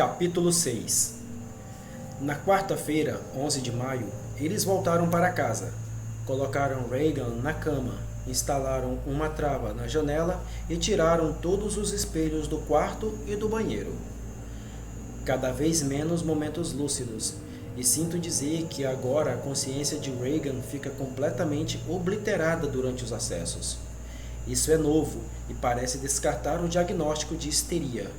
Capítulo 6. Na quarta-feira, 11 de maio, eles voltaram para casa. Colocaram Reagan na cama, instalaram uma trava na janela e tiraram todos os espelhos do quarto e do banheiro. Cada vez menos momentos lúcidos, e sinto dizer que agora a consciência de Reagan fica completamente obliterada durante os acessos. Isso é novo e parece descartar o diagnóstico de histeria.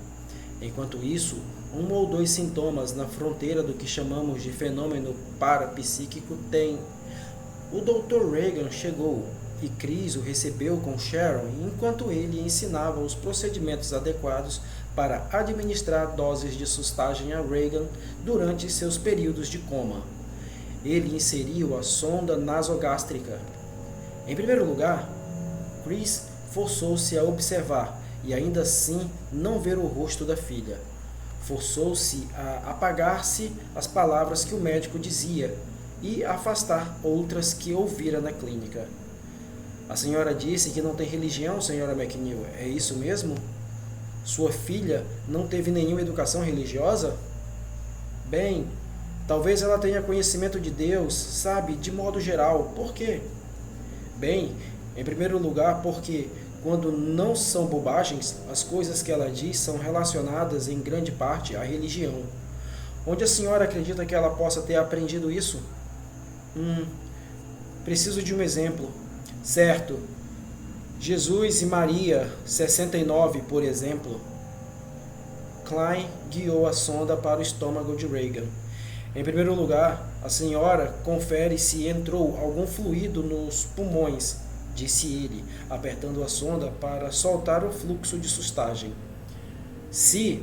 Enquanto isso, um ou dois sintomas na fronteira do que chamamos de fenômeno parapsíquico têm. O Dr. Reagan chegou e Chris o recebeu com Sharon enquanto ele ensinava os procedimentos adequados para administrar doses de sustagem a Reagan durante seus períodos de coma. Ele inseriu a sonda nasogástrica. Em primeiro lugar, Chris forçou-se a observar e ainda assim não ver o rosto da filha. Forçou-se a apagar-se as palavras que o médico dizia e afastar outras que ouvira na clínica. A senhora disse que não tem religião, senhora McNeil. É isso mesmo? Sua filha não teve nenhuma educação religiosa? Bem, talvez ela tenha conhecimento de Deus, sabe, de modo geral. Por quê? Bem, em primeiro lugar, porque quando não são bobagens, as coisas que ela diz são relacionadas em grande parte à religião. Onde a senhora acredita que ela possa ter aprendido isso? Preciso de um exemplo. Certo. Jesus e Maria, 69, por exemplo. Klein guiou a sonda para o estômago de Reagan. Em primeiro lugar, a senhora confere se entrou algum fluido nos pulmões, disse ele, apertando a sonda para soltar o fluxo de sustagem. Se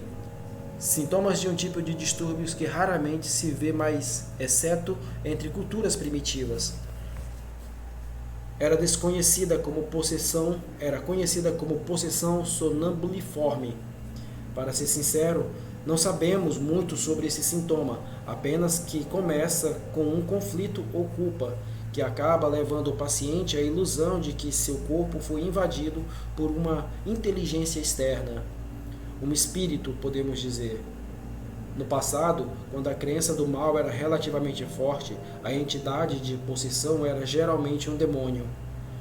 sintomas de um tipo de distúrbios que raramente se vê mais, exceto entre culturas primitivas. Era conhecida como possessão sonambuliforme. Para ser sincero, não sabemos muito sobre esse sintoma, apenas que começa com um conflito ou culpa, que acaba levando o paciente à ilusão de que seu corpo foi invadido por uma inteligência externa. Um espírito, podemos dizer. No passado, quando a crença do mal era relativamente forte, a entidade de possessão era geralmente um demônio.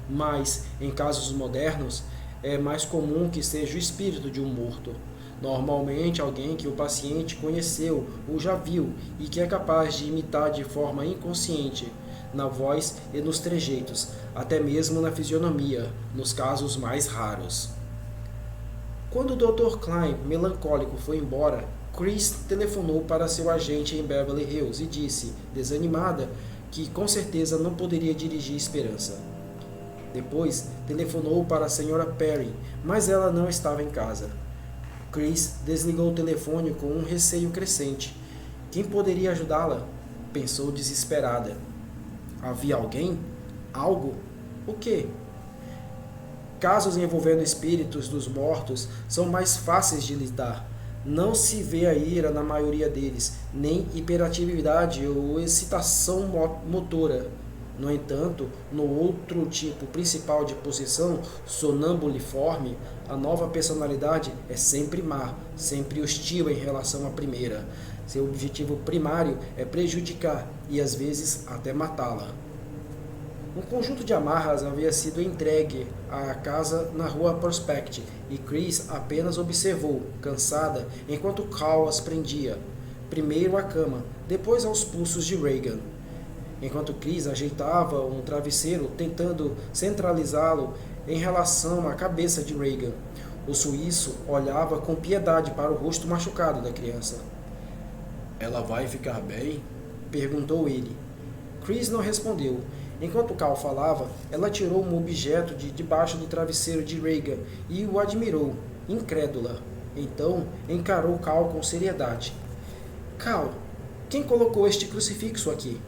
Mas, em casos modernos, é mais comum que seja o espírito de um morto. Normalmente alguém que o paciente conheceu ou já viu e que é capaz de imitar de forma inconsciente, na voz e nos trejeitos, até mesmo na fisionomia, nos casos mais raros. Quando o Dr. Klein, melancólico, foi embora, Chris telefonou para seu agente em Beverly Hills e disse, desanimada, que com certeza não poderia dirigir Esperança. Depois, telefonou para a Sra. Perry, mas ela não estava em casa. Chris desligou o telefone com um receio crescente. Quem poderia ajudá-la? Pensou desesperada. Havia alguém? Algo? O quê? Casos envolvendo espíritos dos mortos são mais fáceis de lidar. Não se vê a ira na maioria deles, nem hiperatividade ou excitação motora. No entanto, no outro tipo principal de possessão, sonambuliforme, a nova personalidade é sempre má, sempre hostil em relação à primeira. Seu objetivo primário é prejudicar e, às vezes, até matá-la. Um conjunto de amarras havia sido entregue à casa na rua Prospect e Chris apenas observou, cansada, enquanto Cal as prendia. Primeiro à cama, depois aos pulsos de Reagan. Enquanto Chris ajeitava um travesseiro, tentando centralizá-lo em relação à cabeça de Reagan. O suíço olhava com piedade para o rosto machucado da criança. "Ela vai ficar bem?" perguntou ele. Chris não respondeu. Enquanto Cal falava, ela tirou um objeto de debaixo do travesseiro de Reagan e o admirou, incrédula. Então, encarou Cal com seriedade. "Cal, quem colocou este crucifixo aqui?"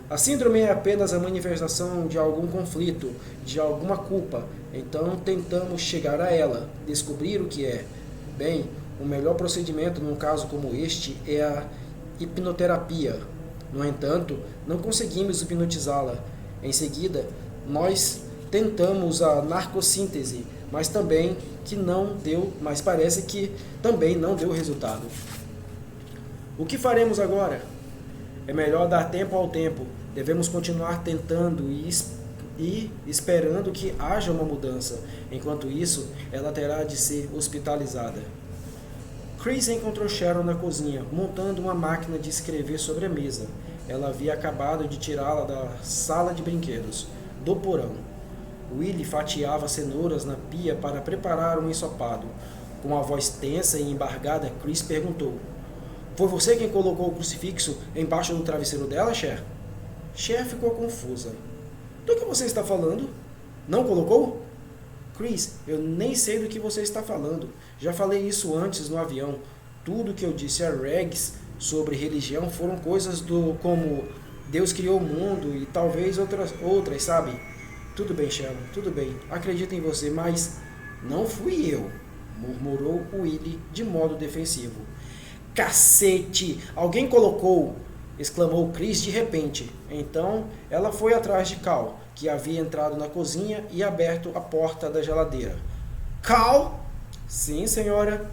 A síndrome é apenas a manifestação de algum conflito, de alguma culpa. Então tentamos chegar a ela, descobrir o que é. Bem, o melhor procedimento num caso como este é a hipnoterapia. No entanto, não conseguimos hipnotizá-la. Em seguida, nós tentamos a narcossíntese, mas parece que também não deu resultado. O que faremos agora? É melhor dar tempo ao tempo. Devemos continuar tentando e esperando que haja uma mudança. Enquanto isso, ela terá de ser hospitalizada. Chris encontrou Sharon na cozinha, montando uma máquina de escrever sobre a mesa. Ela havia acabado de tirá-la da sala de brinquedos, do porão. Willie fatiava cenouras na pia para preparar um ensopado. Com a voz tensa e embargada, Chris perguntou: "Foi você quem colocou o crucifixo embaixo do travesseiro dela, Cher?" Cher ficou confusa. "Do que você está falando? Não colocou?" "Chris, eu nem sei do que você está falando. Já falei isso antes no avião. Tudo que eu disse a Regs sobre religião foram coisas como Deus criou o mundo e talvez outras, sabe?" "Tudo bem, Sharon, tudo bem. Acredito em você, mas não fui eu", murmurou Willie de modo defensivo. "Cacete! Alguém colocou!" exclamou Chris de repente. Então ela foi atrás de Cal, que havia entrado na cozinha e aberto a porta da geladeira. "Cal?" "Sim, senhora",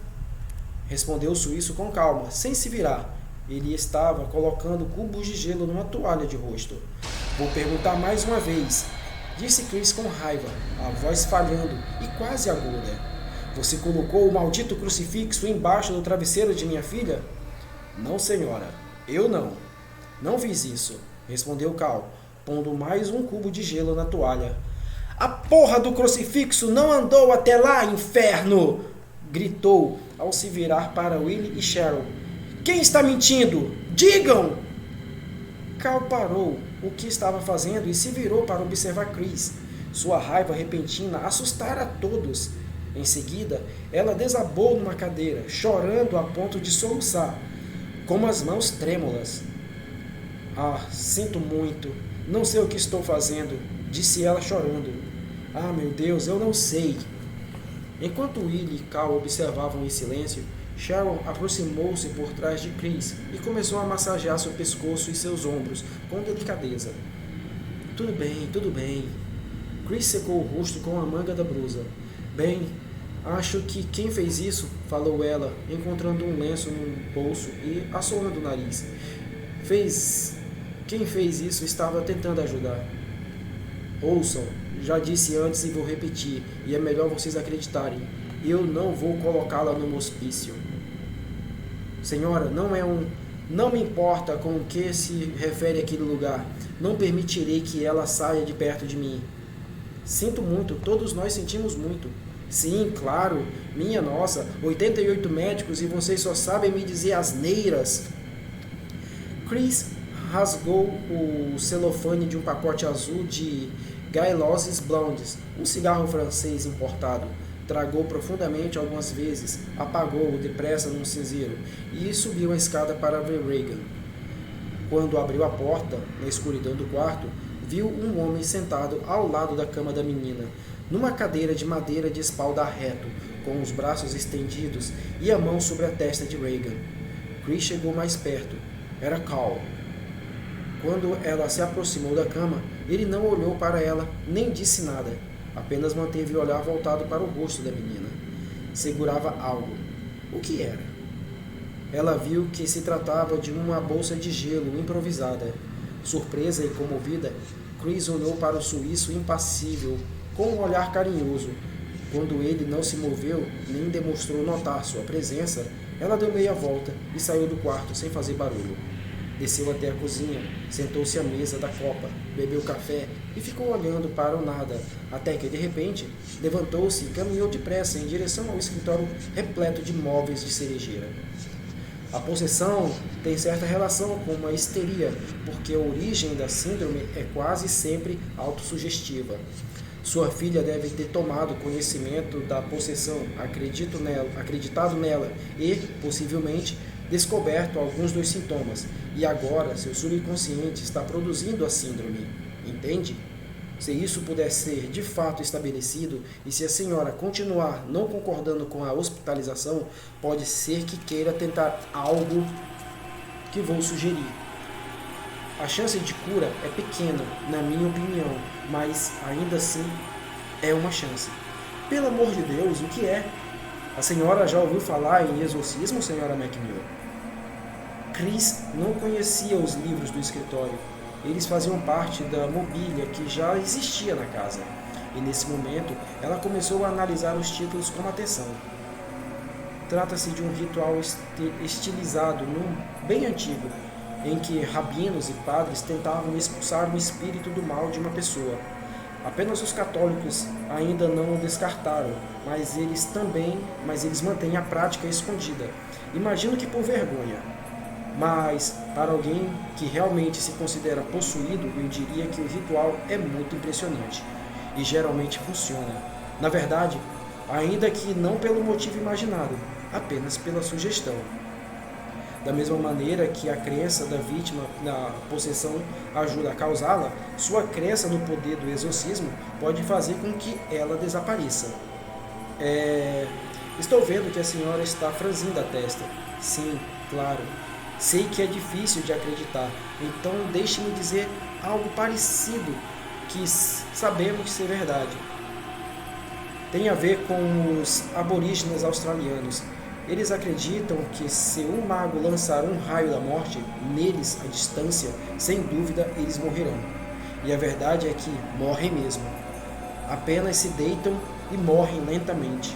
respondeu o suíço com calma, sem se virar. Ele estava colocando cubos de gelo numa toalha de rosto. "Vou perguntar mais uma vez", disse Chris com raiva, a voz falhando e quase aguda. "Você colocou o maldito crucifixo embaixo do travesseiro de minha filha?" "Não, senhora, eu não. Não fiz isso", respondeu Cal, pondo mais um cubo de gelo na toalha. "A porra do crucifixo não andou até lá, inferno!" gritou ao se virar para Willie e Sharon. "Quem está mentindo? Digam!" Cal parou o que estava fazendo e se virou para observar Chris. Sua raiva repentina assustara a todos. Em seguida, ela desabou numa cadeira, chorando a ponto de soluçar, com as mãos trêmulas. "Ah, sinto muito. Não sei o que estou fazendo", disse ela chorando. "Ah, meu Deus, eu não sei." Enquanto Willie e Cal observavam em silêncio, Sharon aproximou-se por trás de Chris e começou a massagear seu pescoço e seus ombros com delicadeza. Tudo bem, tudo bem." Chris secou o rosto com a manga da blusa. "Bem, acho que quem fez isso", falou ela, encontrando um lenço no bolso e assoando o nariz. Quem fez isso estava tentando ajudar." "Ouçam, já disse antes e vou repetir, e é melhor vocês acreditarem. Eu não vou colocá-la no hospício." "Senhora, não me importa com o que se refere aquele lugar. Não permitirei que ela saia de perto de mim." "Sinto muito, todos nós sentimos muito." "Sim, claro, minha nossa, 88 médicos e vocês só sabem me dizer asneiras." Chris rasgou o celofane de um pacote azul de Gauloises Blondes, um cigarro francês importado. Tragou profundamente algumas vezes, apagou-o depressa num cinzeiro e subiu a escada para ver Regan. Quando abriu a porta, na escuridão do quarto, viu um homem sentado ao lado da cama da menina, numa cadeira de madeira de espaldar reto, com os braços estendidos e a mão sobre a testa de Regan. Chris chegou mais perto. Era Cal. Quando ela se aproximou da cama, ele não olhou para ela, nem disse nada. Apenas manteve o olhar voltado para o rosto da menina. Segurava algo. O que era? Ela viu que se tratava de uma bolsa de gelo improvisada. Surpresa e comovida, Chris olhou para o suíço impassível, com um olhar carinhoso. Quando ele não se moveu, nem demonstrou notar sua presença, ela deu meia volta e saiu do quarto sem fazer barulho. Desceu até a cozinha, sentou-se à mesa da copa, bebeu café e ficou olhando para o nada, até que, de repente, levantou-se e caminhou depressa em direção ao escritório repleto de móveis de cerejeira. A possessão tem certa relação com uma histeria, porque a origem da síndrome é quase sempre autossugestiva. Sua filha deve ter tomado conhecimento da possessão, acreditado nela e, possivelmente, descoberto alguns dos sintomas, e agora seu subconsciente está produzindo a síndrome. Entende? Se isso puder ser de fato estabelecido, e se a senhora continuar não concordando com a hospitalização, pode ser que queira tentar algo que vou sugerir. A chance de cura é pequena, na minha opinião, mas ainda assim é uma chance. Pelo amor de Deus, o que é? A senhora já ouviu falar em exorcismo, senhora McNeil? Chris não conhecia os livros do escritório. Eles faziam parte da mobília que já existia na casa. E nesse momento, ela começou a analisar os títulos com atenção. Trata-se de um ritual estilizado, bem antigo, em que rabinos e padres tentavam expulsar o espírito do mal de uma pessoa. Apenas os católicos ainda não o descartaram, mas eles mantêm a prática escondida. Imagino que por vergonha. Mas, para alguém que realmente se considera possuído, eu diria que o ritual é muito impressionante e geralmente funciona. Na verdade, ainda que não pelo motivo imaginado, apenas pela sugestão. Da mesma maneira que a crença da vítima na possessão ajuda a causá-la, sua crença no poder do exorcismo pode fazer com que ela desapareça. Estou vendo que a senhora está franzindo a testa. Sim, claro. Sei que é difícil de acreditar, então deixe-me dizer algo parecido que sabemos ser verdade. Tem a ver com os aborígenes australianos. Eles acreditam que se um mago lançar um raio da morte neles à distância, sem dúvida eles morrerão. E a verdade é que morrem mesmo. Apenas se deitam e morrem lentamente.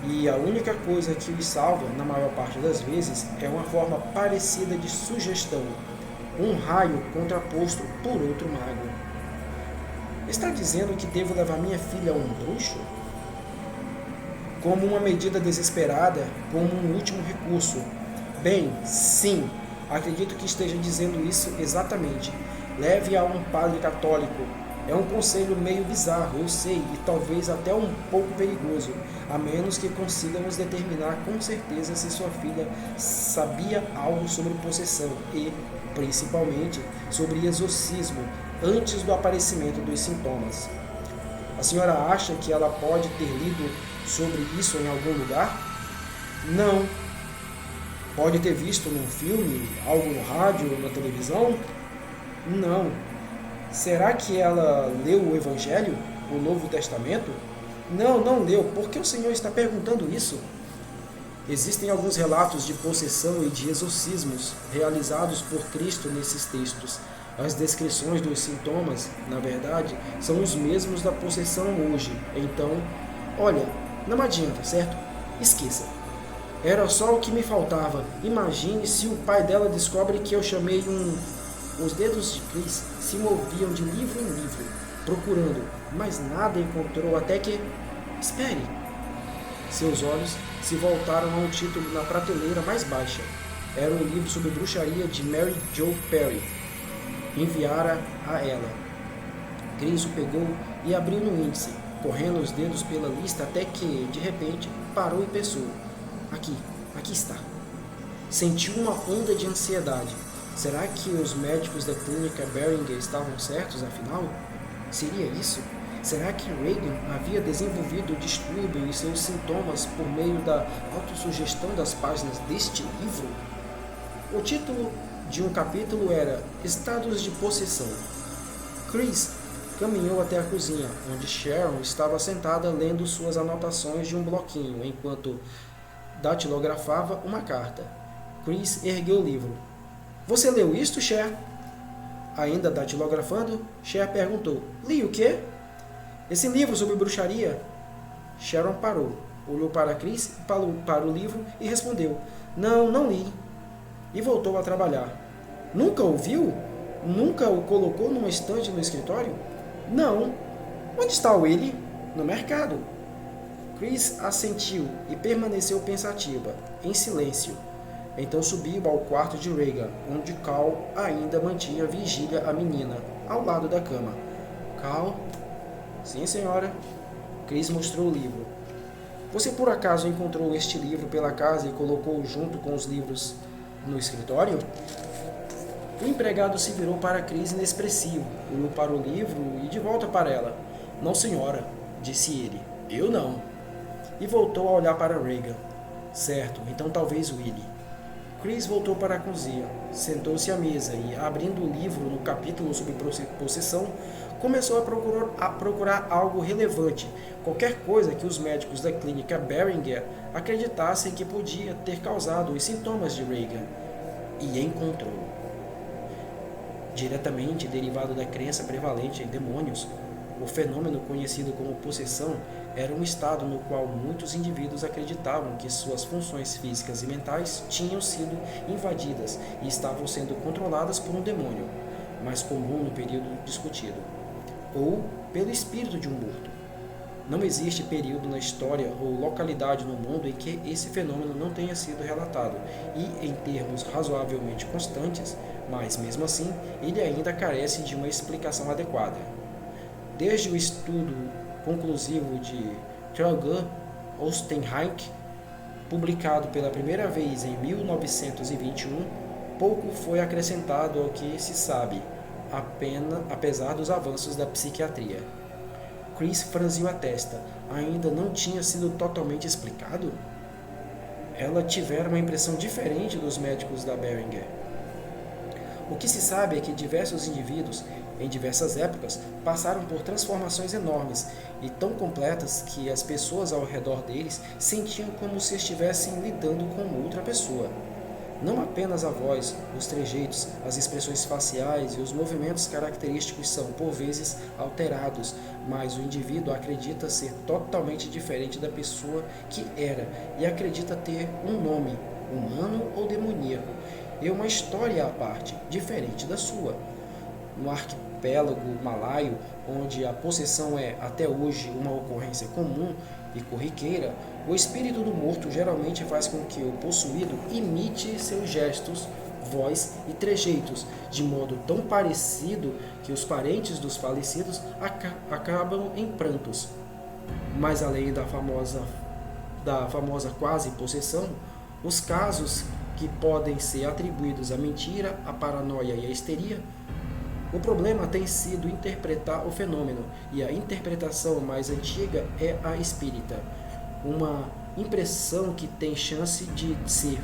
E a única coisa que os salva, na maior parte das vezes, é uma forma parecida de sugestão. Um raio contraposto por outro mago. Está dizendo que devo levar minha filha a um bruxo? Como uma medida desesperada, como um último recurso. Bem, sim, acredito que esteja dizendo isso exatamente. Leve-a a um padre católico. É um conselho meio bizarro, eu sei, e talvez até um pouco perigoso, a menos que consigamos determinar com certeza se sua filha sabia algo sobre possessão e, principalmente, sobre exorcismo, antes do aparecimento dos sintomas. A senhora acha que ela pode ter lido sobre isso em algum lugar? Não. Pode ter visto num filme, algo no rádio ou na televisão? Não. Será que ela leu o Evangelho, o Novo Testamento? Não, não leu. Por que o senhor está perguntando isso? Existem alguns relatos de possessão e de exorcismos realizados por Cristo nesses textos. As descrições dos sintomas, na verdade, são os mesmos da possessão hoje. Então, olha, não adianta, certo? Esqueça. Era só o que me faltava. Imagine se o pai dela descobre que eu chamei Os dedos de Chris se moviam de livro em livro, procurando, mas nada encontrou até que... Espere! Seus olhos se voltaram a um título na prateleira mais baixa. Era um livro sobre bruxaria de Mary Jo Perry. Enviara a ela. Chris o pegou e abriu no índice, correndo os dedos pela lista até que, de repente, parou e pensou. Aqui está. Sentiu uma onda de ansiedade. Será que os médicos da clínica Beringer estavam certos, afinal? Seria isso? Será que Reagan havia desenvolvido o distúrbio e seus sintomas por meio da autossugestão das páginas deste livro? O título de um capítulo era Estados de Possessão. Chris caminhou até a cozinha, onde Sharon estava sentada lendo suas anotações de um bloquinho, enquanto datilografava uma carta. Chris ergueu o livro. Você leu isto, Cher? Ainda datilografando, Cher perguntou. Li o quê? Esse livro sobre bruxaria? Sharon parou, olhou para Chris, para o livro e respondeu. Não li. E voltou a trabalhar. Nunca o viu? Nunca o colocou numa estante no escritório? Não. Onde está ele? No mercado. Chris assentiu e permaneceu pensativa, em silêncio. Então subiu ao quarto de Reagan, onde Cal ainda mantinha vigília à menina, ao lado da cama. Cal? Sim, senhora. Chris mostrou o livro. Você por acaso encontrou este livro pela casa e colocou junto com os livros no escritório? O empregado se virou para Chris inexpressivo, olhou para o livro e de volta para ela. Não, senhora, disse ele. Eu não. E voltou a olhar para Reagan. Certo, então talvez Willie. Chris voltou para a cozinha, sentou-se à mesa e, abrindo o livro no capítulo sobre possessão, começou a procurar algo relevante, qualquer coisa que os médicos da clínica Beringer acreditassem que podia ter causado os sintomas de Reagan, e encontrou. Diretamente derivado da crença prevalente em demônios, o fenômeno conhecido como possessão era um estado no qual muitos indivíduos acreditavam que suas funções físicas e mentais tinham sido invadidas e estavam sendo controladas por um demônio, mais comum no período discutido, ou pelo espírito de um morto. Não existe período na história ou localidade no mundo em que esse fenômeno não tenha sido relatado, e em termos razoavelmente constantes, mas mesmo assim ele ainda carece de uma explicação adequada. Desde o estudo conclusivo de Traugott Ostenreich, publicado pela primeira vez em 1921, pouco foi acrescentado ao que se sabe, apesar dos avanços da psiquiatria. Chris franziu a testa. Ainda não tinha sido totalmente explicado? Ela tivera uma impressão diferente dos médicos da Beringer. O que se sabe é que diversos indivíduos, em diversas épocas, passaram por transformações enormes e tão completas que as pessoas ao redor deles sentiam como se estivessem lidando com outra pessoa. Não apenas a voz, os trejeitos, as expressões faciais e os movimentos característicos são, por vezes, alterados, mas o indivíduo acredita ser totalmente diferente da pessoa que era e acredita ter um nome, humano ou demoníaco, e uma história à parte, diferente da sua. No arquipélago malaio, onde a possessão é até hoje uma ocorrência comum e corriqueira, o espírito do morto geralmente faz com que o possuído imite seus gestos, voz e trejeitos, de modo tão parecido que os parentes dos falecidos acabam em prantos. Mas além da famosa quase possessão, os casos que podem ser atribuídos à mentira, à paranoia e à histeria, o problema tem sido interpretar o fenômeno, e a interpretação mais antiga é a espírita, uma impressão que tem chance de ser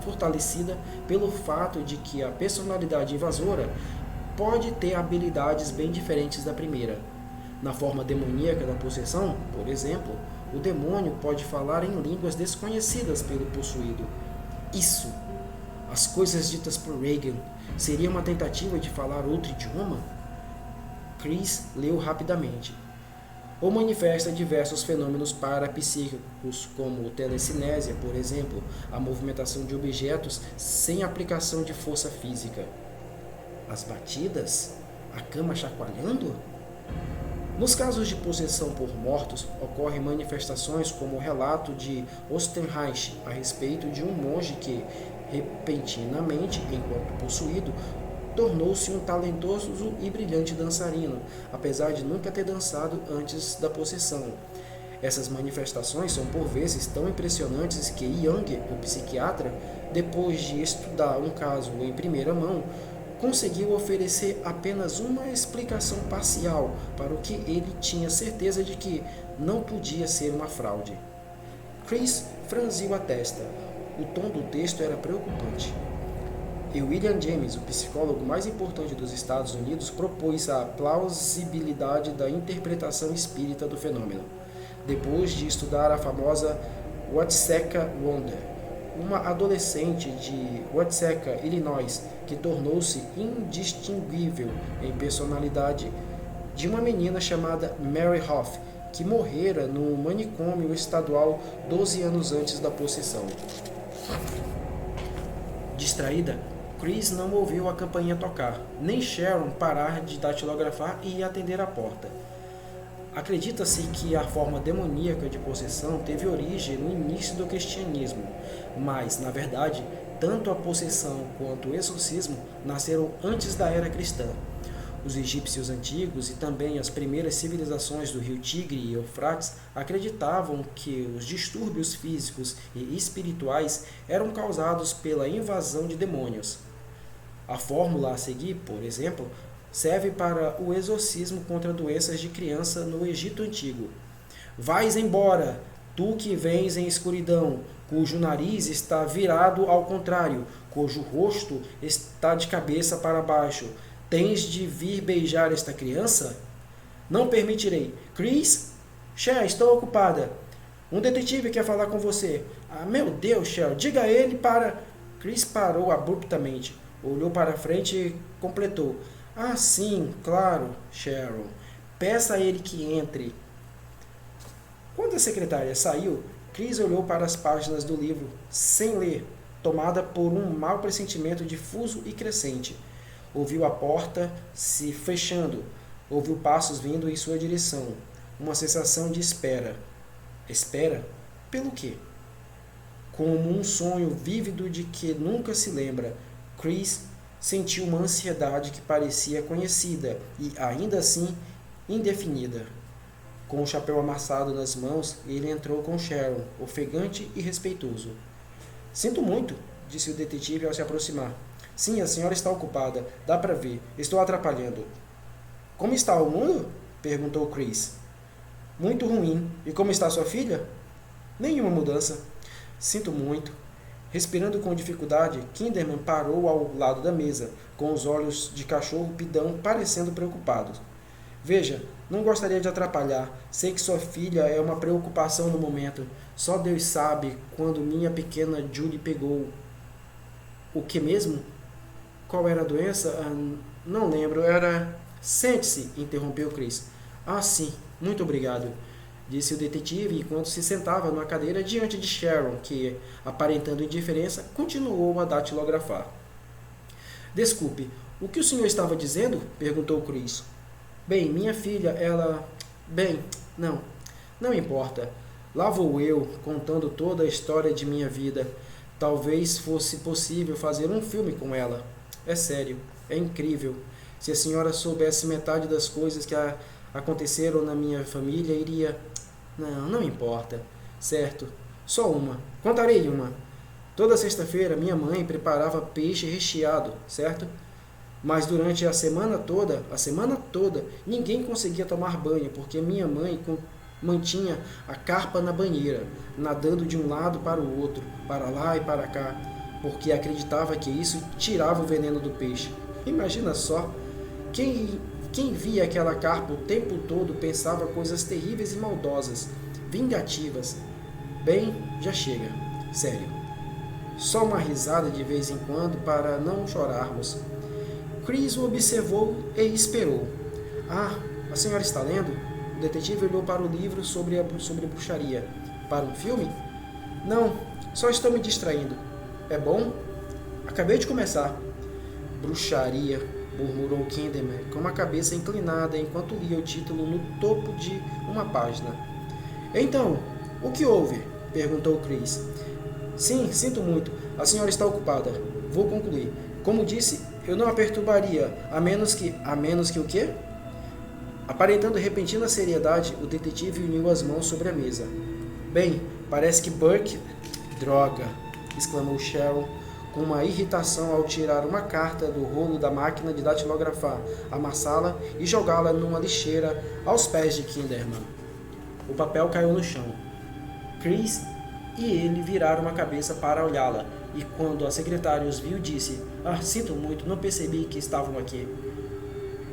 fortalecida pelo fato de que a personalidade invasora pode ter habilidades bem diferentes da primeira. Na forma demoníaca da possessão, por exemplo, o demônio pode falar em línguas desconhecidas pelo possuído. Isso, as coisas ditas por Reagan, seria uma tentativa de falar outro idioma? Chris leu rapidamente. Ou manifesta diversos fenômenos parapsíquicos, como telecinésia, por exemplo, a movimentação de objetos sem aplicação de força física. As batidas? A cama chacoalhando? Nos casos de possessão por mortos, ocorrem manifestações como o relato de Ostenreich a respeito de um monge que, repentinamente, enquanto possuído, tornou-se um talentoso e brilhante dançarino, apesar de nunca ter dançado antes da possessão. Essas manifestações são por vezes tão impressionantes que Jung, o psiquiatra, depois de estudar um caso em primeira mão, conseguiu oferecer apenas uma explicação parcial para o que ele tinha certeza de que não podia ser uma fraude. Chris franziu a testa. O tom do texto era preocupante. E William James, o psicólogo mais importante dos Estados Unidos, propôs a plausibilidade da interpretação espírita do fenômeno, depois de estudar a famosa Watseka Wonder, uma adolescente de Watseka, Illinois, que tornou-se indistinguível em personalidade de uma menina chamada Mary Hoff, que morrera no manicômio estadual 12 anos antes da possessão. Distraída, Chris não ouviu a campainha tocar, nem Sharon parar de datilografar e atender a porta. Acredita-se que a forma demoníaca de possessão teve origem no início do cristianismo, mas, na verdade, tanto a possessão quanto o exorcismo nasceram antes da era cristã. Os egípcios antigos e também as primeiras civilizações do rio Tigre e Eufrates acreditavam que os distúrbios físicos e espirituais eram causados pela invasão de demônios. A fórmula a seguir, por exemplo, serve para o exorcismo contra doenças de criança no Egito Antigo. Vais embora, tu que vens em escuridão, cujo nariz está virado ao contrário, cujo rosto está de cabeça para baixo. Tens de vir beijar esta criança? Não permitirei. Chris? Cher, estou ocupada. Um detetive quer falar com você. Ah, meu Deus, Cher, diga a ele para... Chris parou abruptamente, olhou para frente e completou. Ah, sim, claro, Cheryl. Peça a ele que entre. Quando a secretária saiu, Chris olhou para as páginas do livro, sem ler, tomada por um mau pressentimento difuso e crescente. Ouviu a porta se fechando, ouviu passos vindo em sua direção. Uma sensação de espera. Espera? Pelo quê? Como um sonho vívido de que nunca se lembra, Chris sentiu uma ansiedade que parecia conhecida e, ainda assim, indefinida. Com o chapéu amassado nas mãos, ele entrou com Sharon, ofegante e respeitoso. Sinto muito, disse o detetive ao se aproximar. Sim, a senhora está ocupada. Dá para ver. Estou atrapalhando. Como está o mundo? Perguntou Chris. Muito ruim. E como está sua filha? Nenhuma mudança. Sinto muito. Respirando com dificuldade, Kinderman parou ao lado da mesa, com os olhos de cachorro pidão parecendo preocupados. Veja, não gostaria de atrapalhar. Sei que sua filha é uma preocupação no momento. Só Deus sabe quando minha pequena Julie pegou. O que mesmo? Qual era a doença? Não lembro. Era... Sente-se, interrompeu Chris. Ah, sim. Muito obrigado, disse o detetive enquanto se sentava numa cadeira diante de Sharon, que, aparentando indiferença, continuou a datilografar. Desculpe, o que o senhor estava dizendo? Perguntou Chris. Bem, minha filha, ela... Bem, não importa. Lá vou eu, contando toda a história de minha vida. Talvez fosse possível fazer um filme com ela. É sério, é incrível. Se a senhora soubesse metade das coisas que aconteceram na minha família, iria... Não importa. Certo, só uma. Contarei uma. Toda sexta-feira, minha mãe preparava peixe recheado, certo? Mas durante a semana toda, ninguém conseguia tomar banho, porque minha mãe mantinha a carpa na banheira, nadando de um lado para o outro, para lá e para cá, porque acreditava que isso tirava o veneno do peixe. Imagina só, quem via aquela carpa o tempo todo pensava coisas terríveis e maldosas, vingativas. Bem, já chega, sério. Só uma risada de vez em quando para não chorarmos. Chris o observou e esperou. Ah, a senhora está lendo? O detetive olhou para o livro sobre bruxaria. Para um filme? Não, só estou me distraindo. É bom? Acabei de começar. Bruxaria, murmurou Kinderman, com a cabeça inclinada enquanto lia o título no topo de uma página. Então, o que houve? Perguntou Chris. Sim, sinto muito. A senhora está ocupada. Vou concluir. Como disse, eu não a perturbaria, a menos que o quê? Aparentando repentina seriedade, o detetive uniu as mãos sobre a mesa. Bem, parece que Burke... Droga! Exclamou Sharon, com uma irritação ao tirar uma carta do rolo da máquina de datilografar, amassá-la e jogá-la numa lixeira aos pés de Kinderman. O papel caiu no chão. Chris e ele viraram a cabeça para olhá-la, e quando a secretária os viu, disse: Ah, sinto muito, não percebi que estavam aqui.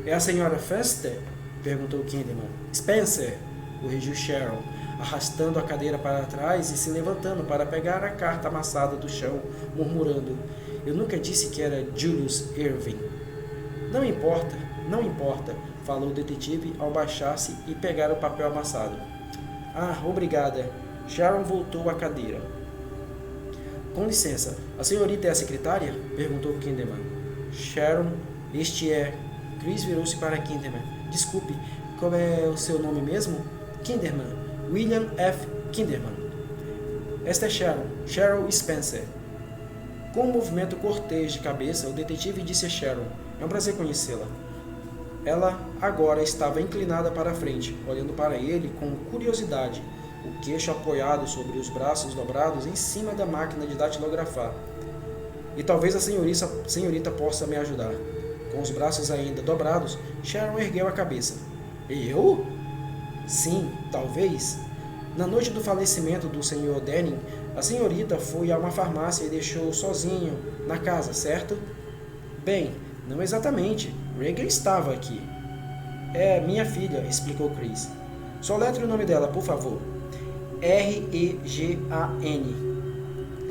É a senhora Fester? Perguntou Kinderman. Spencer, corrigiu Sharon, arrastando a cadeira para trás e se levantando para pegar a carta amassada do chão, murmurando: Eu nunca disse que era Julius Irving. Não importa, falou o detetive ao baixar-se e pegar o papel amassado. Ah, obrigada. Sharon voltou à cadeira. Com licença, a senhorita é a secretária? Perguntou Kinderman. Sharon, este é... Chris virou-se para Kinderman. Desculpe, qual é o seu nome mesmo? Kinderman. William F. Kinderman. Esta é Cheryl Spencer. Com um movimento cortês de cabeça, o detetive disse a Sharon: É um prazer conhecê-la. Ela agora estava inclinada para a frente, olhando para ele com curiosidade, o queixo apoiado sobre os braços dobrados em cima da máquina de datilografar. E talvez a senhorita possa me ajudar. Com os braços ainda dobrados, Sharon ergueu a cabeça. Eu? Sim, talvez. Na noite do falecimento do Sr. Denning, a senhorita foi a uma farmácia e deixou sozinho na casa, certo? Bem, Não exatamente. Regan estava aqui. É minha filha, explicou Chris. Soletre o nome dela, por favor. Regan.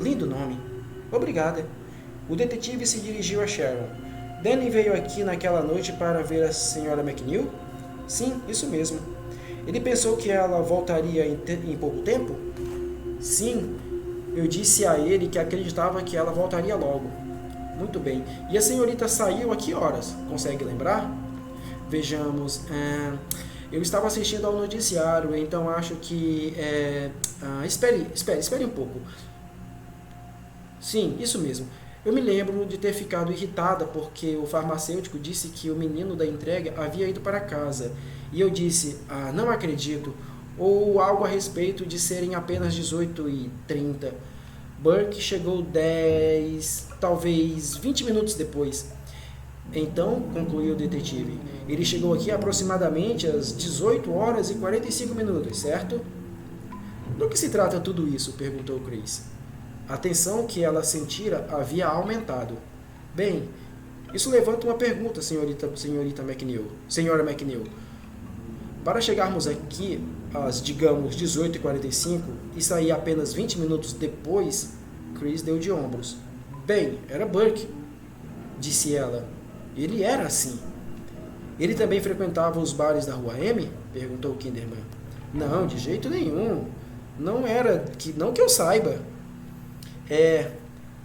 Lindo nome. Obrigada. O detetive se dirigiu a Sharon. Danny veio aqui naquela noite para ver a senhora McNeil? Sim, isso mesmo. Ele pensou que ela voltaria em pouco tempo? Sim, eu disse a ele que acreditava que ela voltaria logo. Muito bem. E a senhorita saiu a que horas? Consegue lembrar? Vejamos. Eu estava assistindo ao noticiário, então acho que... espere um pouco. Sim, isso mesmo. Eu me lembro de ter ficado irritada porque o farmacêutico disse que o menino da entrega havia ido para casa. E eu disse, não acredito, ou algo a respeito de serem apenas 18h30. Burke chegou 10, talvez 20 minutos depois. Então, concluiu o detetive, ele chegou aqui aproximadamente às 18h45, certo? Do que se trata tudo isso? Perguntou Chris. A tensão que ela sentira havia aumentado. Bem, isso levanta uma pergunta, senhora McNeil. Para chegarmos aqui às, digamos, 18h45 e sair apenas 20 minutos depois, Chris deu de ombros. Bem, era Burke, disse ela. Ele era assim. Ele também frequentava os bares da Rua M? Perguntou Kinderman. Não, de jeito nenhum. Não que eu saiba.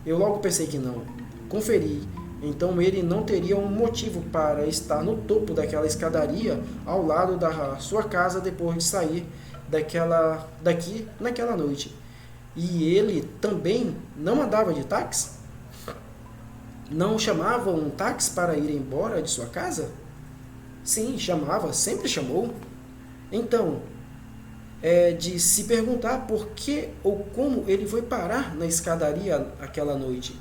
Eu logo pensei que não. Conferi. Então ele não teria um motivo para estar no topo daquela escadaria ao lado da sua casa depois de sair daqui naquela noite. E ele também não andava de táxi? Não chamava um táxi para ir embora de sua casa? Sim, chamava, sempre chamou. Então, é de se perguntar por que ou como ele foi parar na escadaria aquela noite.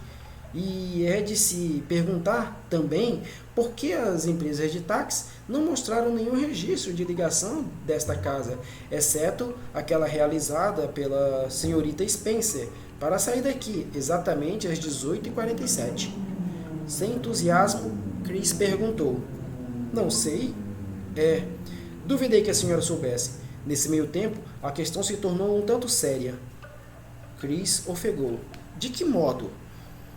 E é de se perguntar também por que as empresas de táxi não mostraram nenhum registro de ligação desta casa, exceto aquela realizada pela senhorita Spencer, para sair daqui exatamente às 18h47. Sem entusiasmo, Chris perguntou. Não sei. Duvidei que a senhora soubesse. Nesse meio tempo, a questão se tornou um tanto séria. Chris ofegou. De que modo?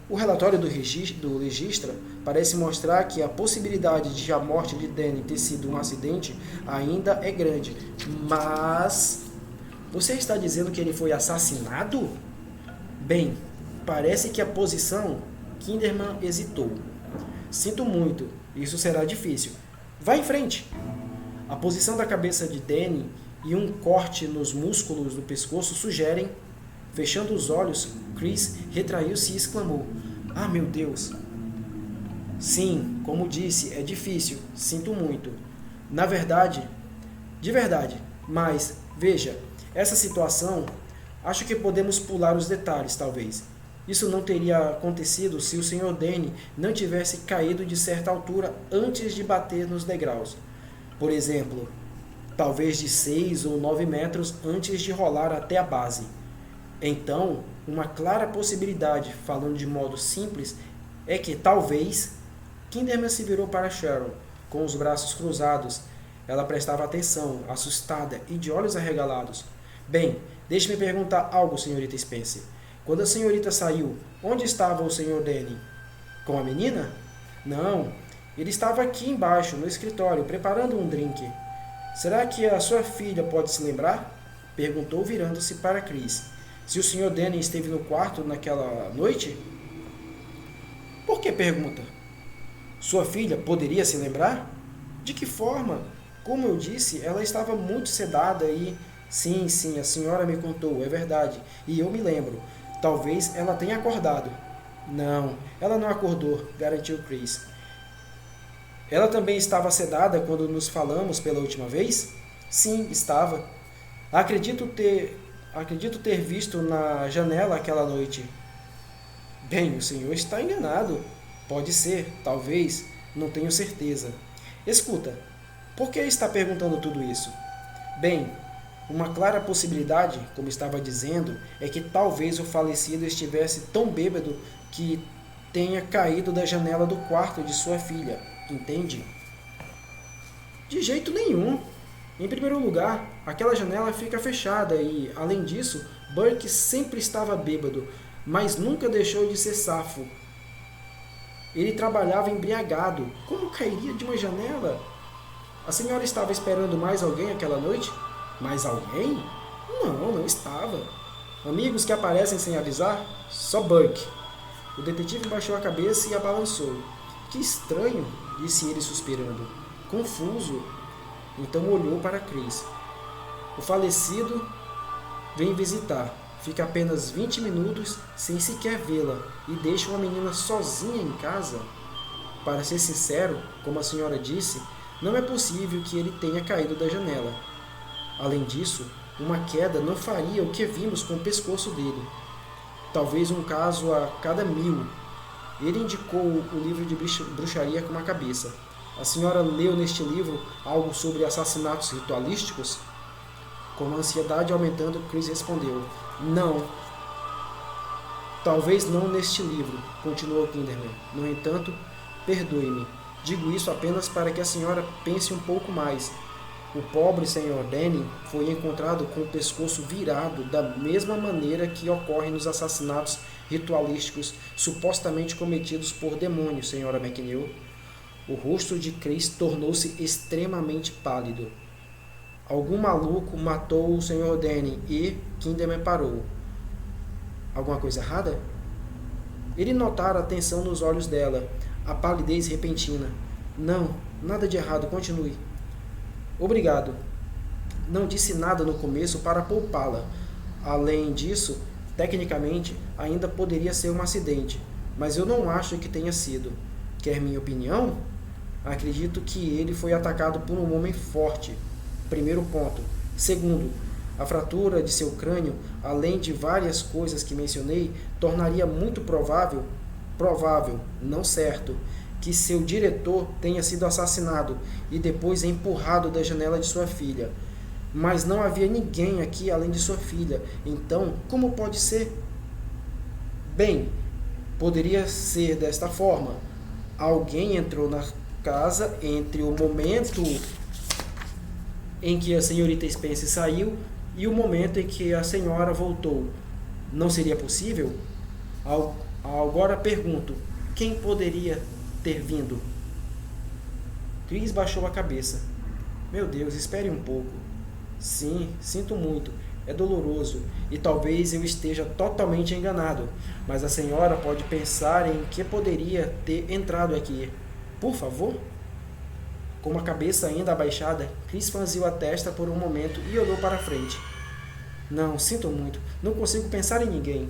O relatório do legista parece mostrar que a possibilidade de a morte de Danny ter sido um acidente ainda é grande. Mas... Você está dizendo que ele foi assassinado? Bem, parece que a posição... Kinderman hesitou. Sinto muito, isso será difícil. Vá em frente. A posição da cabeça de Danny e um corte nos músculos do pescoço sugerem. Fechando os olhos, Chris retraiu-se e exclamou. Ah, meu Deus! Sim, como disse, é difícil. Sinto muito. Na verdade, de verdade, mas, veja, essa situação, acho que podemos pular os detalhes, talvez. Isso não teria acontecido se o Sr. Danny não tivesse caído de certa altura antes de bater nos degraus. Por exemplo, talvez de 6 ou 9 metros antes de rolar até a base. Então, uma clara possibilidade, falando de modo simples, é que talvez... Kinderman se virou para Sharon, com os braços cruzados. Ela prestava atenção, assustada e de olhos arregalados. Bem, deixe-me perguntar algo, senhorita Spencer. Quando a senhorita saiu, onde estava o Sr. Danny? Com a menina? Não, ele estava aqui embaixo, no escritório, preparando um drink. Será que a sua filha pode se lembrar? Perguntou, virando-se para Chris. Se o Sr. Danny esteve no quarto naquela noite? Por que pergunta? Sua filha poderia se lembrar? De que forma? Como eu disse, ela estava muito sedada e... Sim, a senhora me contou, é verdade, e eu me lembro. Talvez ela tenha acordado. Não, ela não acordou, garantiu Chris. Ela também estava sedada quando nos falamos pela última vez? Sim, estava. Acredito ter visto na janela aquela noite. Bem, o senhor está enganado. Pode ser, talvez, não tenho certeza. Escuta, por que está perguntando tudo isso? Bem, uma clara possibilidade, como estava dizendo, é que talvez o falecido estivesse tão bêbado que tenha caído da janela do quarto de sua filha, entende? De jeito nenhum. Em primeiro lugar, aquela janela fica fechada e, além disso, Burke sempre estava bêbado, mas nunca deixou de ser safo. Ele trabalhava embriagado. Como cairia de uma janela? A senhora estava esperando mais alguém aquela noite? Mais alguém? Não, não estava. Amigos que aparecem sem avisar? Só Burke. O detetive baixou a cabeça e a balançou. Que estranho, disse ele suspirando. Confuso. Então olhou para Chris. O falecido vem visitar. Fica apenas 20 minutos sem sequer vê-la e deixa uma menina sozinha em casa? Para ser sincero, como a senhora disse, não é possível que ele tenha caído da janela. Além disso, uma queda não faria o que vimos com o pescoço dele. Talvez um caso a cada 1000. Ele indicou o livro de bruxaria com a cabeça. A senhora leu neste livro algo sobre assassinatos ritualísticos? Com a ansiedade aumentando, Chris respondeu. Não. Talvez não neste livro, continuou Kinderman. No entanto, perdoe-me. Digo isso apenas para que a senhora pense um pouco mais. O pobre Sr. Denning foi encontrado com o pescoço virado da mesma maneira que ocorre nos assassinatos ritualísticos supostamente cometidos por demônios, Sra. McNeil. O rosto de Chris tornou-se extremamente pálido. Algum maluco matou o Sr. Denning e Kinderman parou. Alguma coisa errada? Ele notara a tensão nos olhos dela, a palidez repentina. Não, nada de errado, continue. Obrigado. Não disse nada no começo para poupá-la. Além disso, tecnicamente, ainda poderia ser um acidente, mas eu não acho que tenha sido. Quer minha opinião? Acredito que ele foi atacado por um homem forte. Primeiro ponto. Segundo, a fratura de seu crânio, além de várias coisas que mencionei, tornaria muito provável, não certo, que seu diretor tenha sido assassinado e depois empurrado da janela de sua filha. Mas não havia ninguém aqui além de sua filha. Então, como pode ser? Bem, poderia ser desta forma. Alguém entrou na casa entre o momento em que a senhorita Spencer saiu e o momento em que a senhora voltou. Não seria possível? Agora pergunto, quem poderia ter vindo? Chris baixou a cabeça. Meu Deus, espere um pouco. Sim, sinto muito. É doloroso e talvez eu esteja totalmente enganado, mas a senhora pode pensar em que poderia ter entrado aqui. Por favor? Com a cabeça ainda abaixada, Chris franziu a testa por um momento e olhou para frente. Não, sinto muito. Não consigo pensar em ninguém.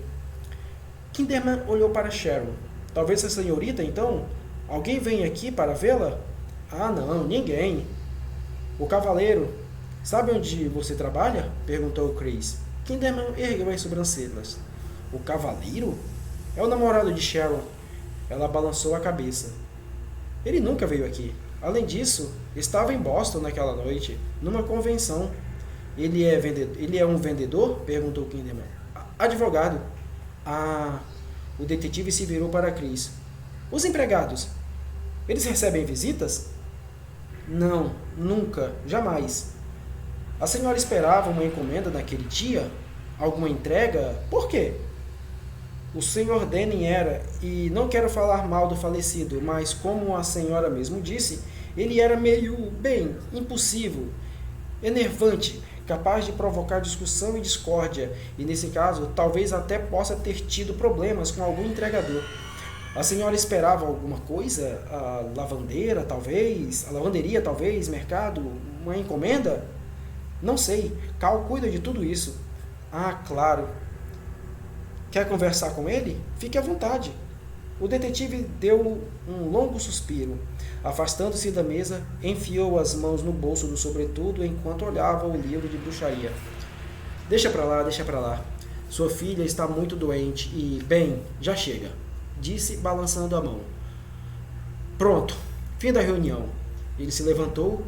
Kinderman olhou para Sharon. Talvez a senhorita, então? Alguém vem aqui para vê-la? Ah, não, ninguém. O cavaleiro. Sabe onde você trabalha? Perguntou Chris. Kinderman ergueu as sobrancelhas. O cavaleiro? É o namorado de Sharon. Ela balançou a cabeça. Ele nunca veio aqui. Além disso, estava em Boston naquela noite, numa convenção. Ele é um vendedor? Perguntou Kinderman. Advogado. Ah, o detetive se virou para Chris. Os empregados, eles recebem visitas? Não, nunca, jamais. A senhora esperava uma encomenda naquele dia? Alguma entrega? Por quê? O Sr. Denning era, e não quero falar mal do falecido, mas como a senhora mesmo disse, ele era meio, impulsivo, enervante, capaz de provocar discussão e discórdia, e nesse caso, talvez até possa ter tido problemas com algum entregador. A senhora esperava alguma coisa? A lavanderia, talvez, mercado, uma encomenda? Não sei, Cal cuida de tudo isso. Ah, claro. Quer conversar com ele? Fique à vontade. O detetive deu um longo suspiro. Afastando-se da mesa, enfiou as mãos no bolso do sobretudo enquanto olhava o livro de bruxaria. Deixa pra lá. Sua filha está muito doente e, já chega, disse, balançando a mão. Pronto, fim da reunião. Ele se levantou.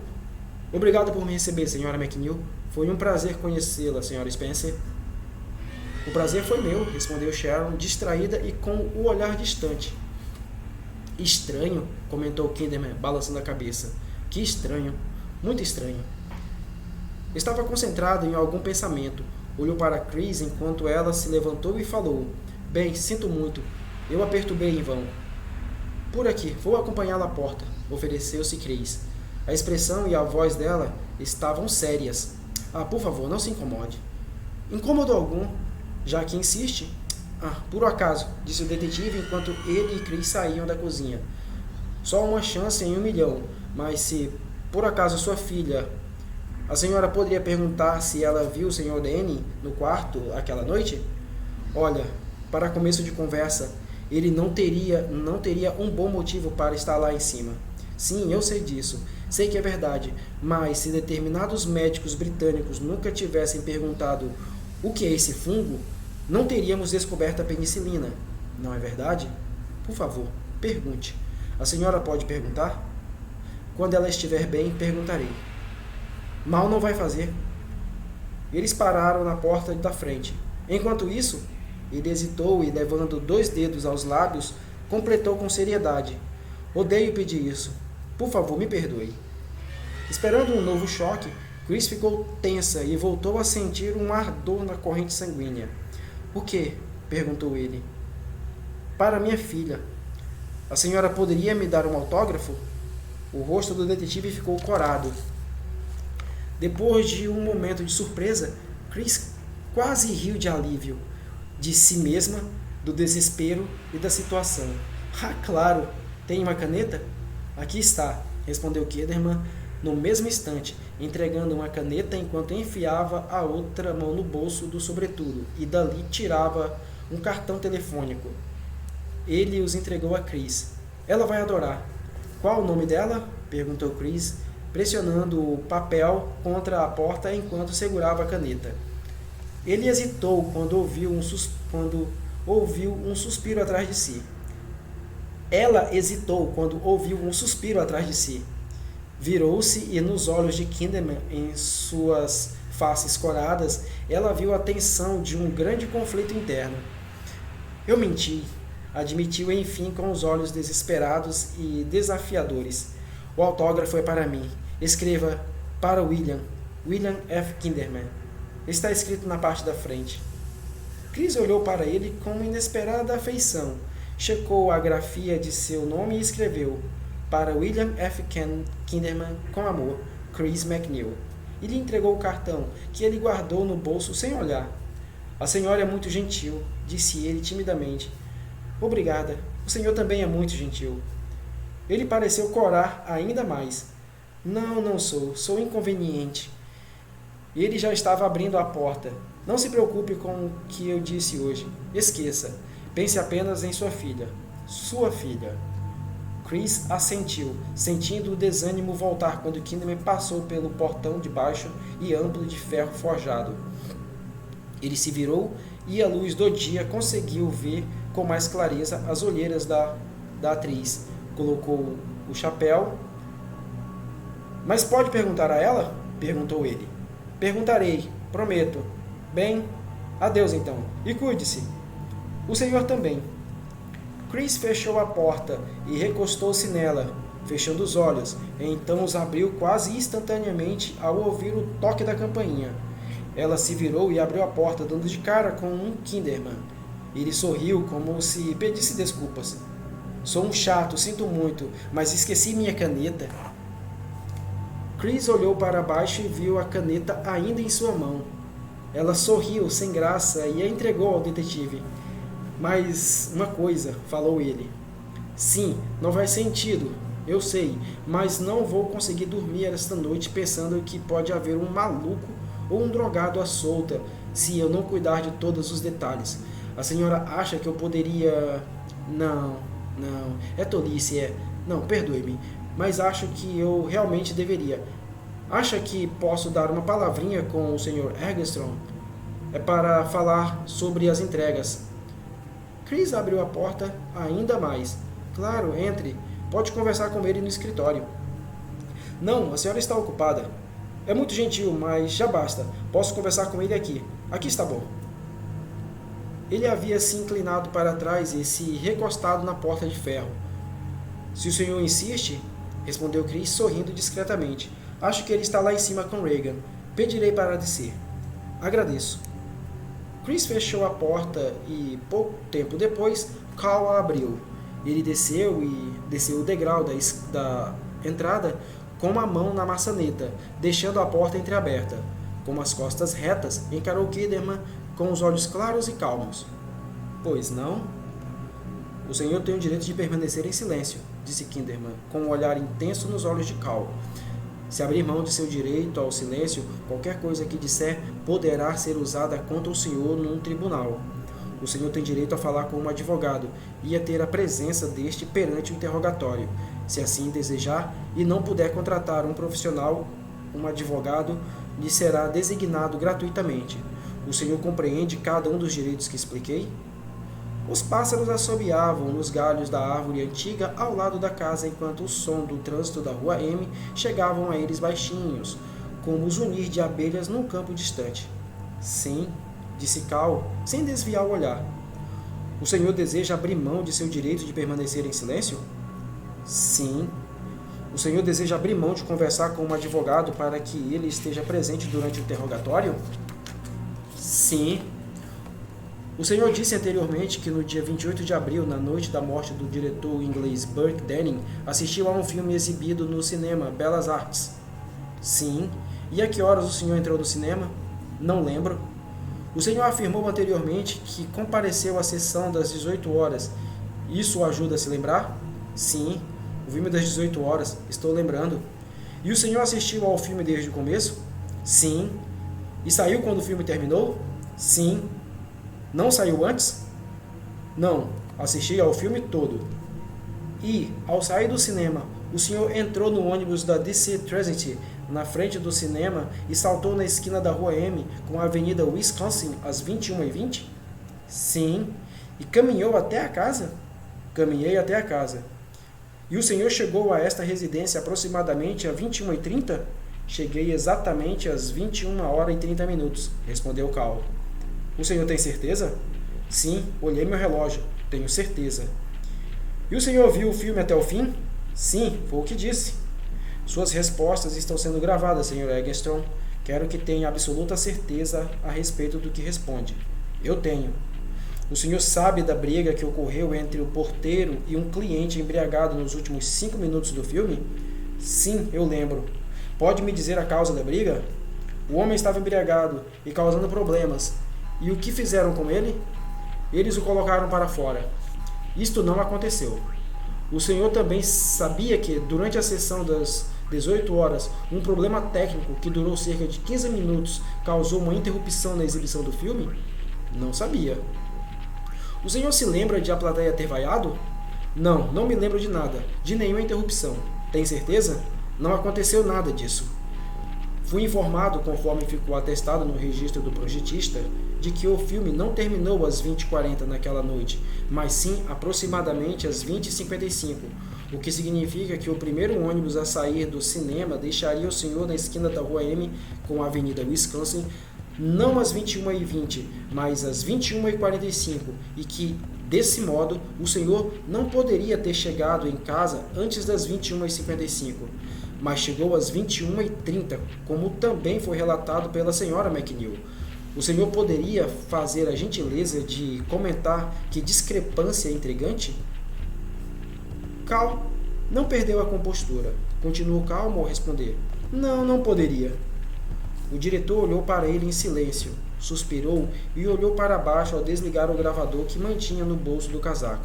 Obrigado por me receber, Sra. McNeil. Foi um prazer conhecê-la, Sra. Spencer. O prazer foi meu, respondeu Sharon, distraída e com o olhar distante. Estranho, comentou Kinderman, balançando a cabeça. Que estranho, muito estranho. Estava concentrado em algum pensamento. Olhou para Chris enquanto ela se levantou e falou: Bem, sinto muito. Eu a perturbei em vão. Por aqui, vou acompanhá-la à porta, ofereceu-se Chris. A expressão e a voz dela estavam sérias. Ah, por favor, não se incomode. Incômodo algum, já que insiste. Ah, por acaso, disse o detetive enquanto ele e Chris saíam da cozinha. Só uma chance em 1 milhão, mas se, por acaso, sua filha... A senhora poderia perguntar se ela viu o Sr. Denny no quarto aquela noite? Olha, para começo de conversa, ele não teria um bom motivo para estar lá em cima. Sim, eu sei disso. Sei que é verdade, mas se determinados médicos britânicos nunca tivessem perguntado o que é esse fungo, não teríamos descoberto a penicilina. Não é verdade? Por favor, pergunte. A senhora pode perguntar? Quando ela estiver bem, perguntarei. Mal não vai fazer. Eles pararam na porta da frente. Enquanto isso, ele hesitou e, levando 2 dedos aos lábios, completou com seriedade. Odeio pedir isso. Por favor, me perdoe. Esperando um novo choque, Chris ficou tensa e voltou a sentir um ardor na corrente sanguínea. O quê? Perguntou ele. Para minha filha. A senhora poderia me dar um autógrafo? O rosto do detetive ficou corado. Depois de um momento de surpresa, Chris quase riu de alívio, de si mesma, do desespero e da situação. Ah, claro! Tem uma caneta? Aqui está, respondeu Kinderman no mesmo instante, entregando uma caneta enquanto enfiava a outra mão no bolso do sobretudo e dali tirava um cartão telefônico. Ele os entregou a Chris. Ela vai adorar. Qual o nome dela? Perguntou Chris, pressionando o papel contra a porta enquanto segurava a caneta. Ele hesitou quando ouviu um suspiro atrás de si. Ela hesitou quando ouviu um suspiro atrás de si. Virou-se e nos olhos de Kinderman, em suas faces coradas, ela viu a tensão de um grande conflito interno. Eu menti, admitiu enfim com os olhos desesperados e desafiadores. O autógrafo é para mim. Escreva para William F. Kinderman. Está escrito na parte da frente. Chris olhou para ele com inesperada afeição. Checou a grafia de seu nome e escreveu: Para William F. Kinderman, com amor, Chris McNeil. E lhe entregou o cartão, que ele guardou no bolso sem olhar. A senhora é muito gentil, disse ele timidamente. Obrigada, o senhor também é muito gentil. Ele pareceu corar ainda mais. Não sou inconveniente. Ele já estava abrindo a porta. Não se preocupe com o que eu disse hoje. Esqueça. Pense apenas em sua filha. Sua filha. Chris assentiu, sentindo o desânimo voltar quando Kinderman passou pelo portão de baixo e amplo de ferro forjado. Ele se virou e a luz do dia conseguiu ver com mais clareza as olheiras da atriz. Colocou o chapéu. Mas pode perguntar a ela? Perguntou ele. Perguntarei, prometo. Bem, adeus então, e cuide-se. O senhor também. Chris fechou a porta e recostou-se nela, fechando os olhos. Então os abriu quase instantaneamente ao ouvir o toque da campainha. Ela se virou e abriu a porta, dando de cara com um Kinderman. Ele sorriu como se pedisse desculpas. Sou um chato, sinto muito, mas esqueci minha caneta. Chris olhou para baixo e viu a caneta ainda em sua mão. Ela sorriu sem graça e a entregou ao detetive. Mas uma coisa, falou ele. Sim, não faz sentido, eu sei, mas não vou conseguir dormir esta noite pensando que pode haver um maluco ou um drogado à solta se eu não cuidar de todos os detalhes. A senhora acha que eu poderia... Não, é tolice, é... Não, perdoe-me, mas acho que eu realmente deveria. Acha que posso dar uma palavrinha com o Sr. Eggleston? É para falar sobre as entregas. Chris abriu a porta ainda mais. Claro, entre. Pode conversar com ele no escritório. Não, a senhora está ocupada. É muito gentil, mas já basta. Posso conversar com ele aqui. Aqui está bom. Ele havia se inclinado para trás e se recostado na porta de ferro. Se o senhor insiste, respondeu Chris sorrindo discretamente. Acho que ele está lá em cima com Regan. Pedirei para descer. Agradeço. Chris fechou a porta e, pouco tempo depois, Cal a abriu. Ele desceu o degrau da entrada com uma mão na maçaneta, deixando a porta entreaberta. Com as costas retas, encarou Kinderman com os olhos claros e calmos. Pois não? O senhor tem o direito de permanecer em silêncio, disse Kinderman, com um olhar intenso nos olhos de Cal. Se abrir mão de seu direito ao silêncio, qualquer coisa que disser poderá ser usada contra o senhor num tribunal. O senhor tem direito a falar com um advogado e a ter a presença deste perante o interrogatório. Se assim desejar e não puder contratar um profissional, um advogado lhe será designado gratuitamente. O senhor compreende cada um dos direitos que expliquei? Os pássaros assobiavam nos galhos da árvore antiga ao lado da casa enquanto o som do trânsito da rua M chegavam a eles baixinhos, como o zunir de abelhas num campo distante. Sim, disse Cal, sem desviar o olhar. O senhor deseja abrir mão de seu direito de permanecer em silêncio? Sim. O senhor deseja abrir mão de conversar com um advogado para que ele esteja presente durante o interrogatório? Sim. O senhor disse anteriormente que no dia 28 de abril, na noite da morte do diretor inglês Burke Denning, assistiu a um filme exibido no cinema Belas Artes. Sim. E a que horas o senhor entrou no cinema? Não lembro. O senhor afirmou anteriormente que compareceu à sessão das 18 horas. Isso o ajuda a se lembrar? Sim. O filme das 18 horas, estou lembrando. E o senhor assistiu ao filme desde o começo? Sim. E saiu quando o filme terminou? Sim. Não saiu antes? Não, assisti ao filme todo. E, ao sair do cinema, o senhor entrou no ônibus da DC Transit na frente do cinema e saltou na esquina da rua M com a avenida Wisconsin às 21h20? Sim. E caminhou até a casa? Caminhei até a casa. E o senhor chegou a esta residência aproximadamente às 21h30? Cheguei exatamente às 21h30, respondeu Cal. O senhor tem certeza? Sim, olhei meu relógio. Tenho certeza. E o senhor viu o filme até o fim? Sim, foi o que disse. Suas respostas estão sendo gravadas, Sr. Eggleston. Quero que tenha absoluta certeza a respeito do que responde. Eu tenho. O senhor sabe da briga que ocorreu entre o porteiro e um cliente embriagado nos últimos 5 minutos do filme? Sim, eu lembro. Pode me dizer a causa da briga? O homem estava embriagado e causando problemas. E o que fizeram com ele? Eles o colocaram para fora. Isto não aconteceu. O senhor também sabia que, durante a sessão das 18 horas, um problema técnico que durou cerca de 15 minutos causou uma interrupção na exibição do filme? Não sabia. O senhor se lembra de a plateia ter vaiado? Não, não me lembro de nada, de nenhuma interrupção. Tem certeza? Não aconteceu nada disso. Fui informado, conforme ficou atestado no registro do projetista, de que o filme não terminou às 20h40 naquela noite, mas sim aproximadamente às 20h55, o que significa que o primeiro ônibus a sair do cinema deixaria o senhor na esquina da rua M com a avenida Wisconsin, não às 21h20, mas às 21h45, e que, desse modo, o senhor não poderia ter chegado em casa antes das 21h55. Mas chegou às 21h30, como também foi relatado pela senhora McNeil. O senhor poderia fazer a gentileza de comentar que discrepância intrigante? Cal não perdeu a compostura. Continuou calmo ao responder. Não, não poderia. O diretor olhou para ele em silêncio, suspirou e olhou para baixo ao desligar o gravador que mantinha no bolso do casaco.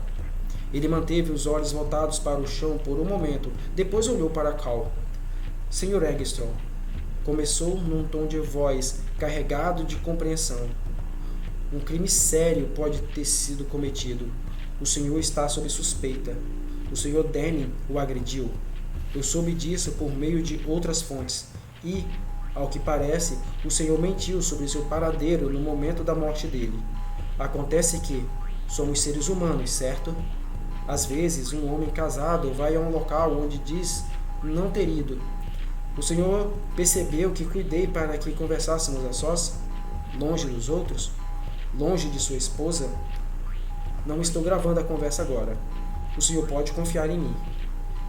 Ele manteve os olhos voltados para o chão por um momento, depois olhou para Cal. Sr. Eggleston, começou num tom de voz carregado de compreensão. Um crime sério pode ter sido cometido. O senhor está sob suspeita. O Sr. Denning o agrediu. Eu soube disso por meio de outras fontes. E, ao que parece, o senhor mentiu sobre seu paradeiro no momento da morte dele. Acontece que somos seres humanos, certo? Às vezes, um homem casado vai a um local onde diz não ter ido. O senhor percebeu que cuidei para que conversássemos a sós, longe dos outros, longe de sua esposa? Não estou gravando a conversa agora. O senhor pode confiar em mim.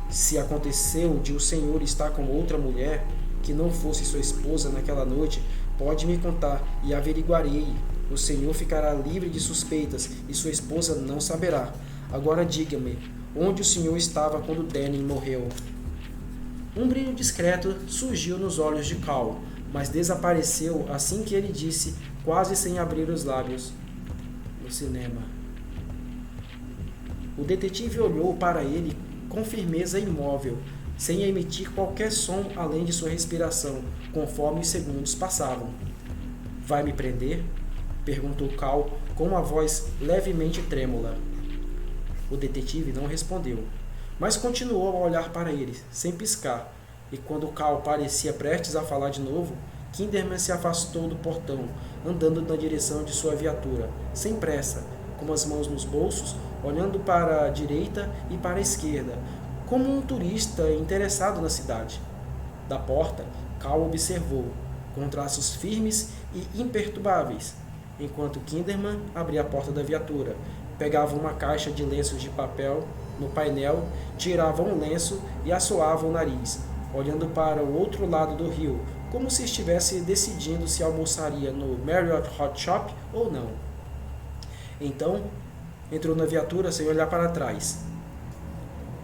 Se aconteceu de o Senhor estar com outra mulher, que não fosse sua esposa naquela noite, pode me contar e averiguarei. O Senhor ficará livre de suspeitas e sua esposa não saberá. Agora diga-me, onde o Senhor estava quando Danny morreu? Um brilho discreto surgiu nos olhos de Cal, mas desapareceu assim que ele disse, quase sem abrir os lábios. No cinema. O detetive olhou para ele com firmeza imóvel, sem emitir qualquer som além de sua respiração, conforme os segundos passavam. Vai me prender? Perguntou Cal com uma voz levemente trêmula. O detetive não respondeu, mas continuou a olhar para ele, sem piscar, e quando Cal parecia prestes a falar de novo, Kinderman se afastou do portão, andando na direção de sua viatura, sem pressa, com as mãos nos bolsos, olhando para a direita e para a esquerda, como um turista interessado na cidade. Da porta, Cal observou, com traços firmes e imperturbáveis, enquanto Kinderman abria a porta da viatura, pegava uma caixa de lenços de papel no painel, tirava um lenço e assoava o nariz, olhando para o outro lado do rio, como se estivesse decidindo se almoçaria no Marriott Hot Shop ou não. Então, entrou na viatura sem olhar para trás.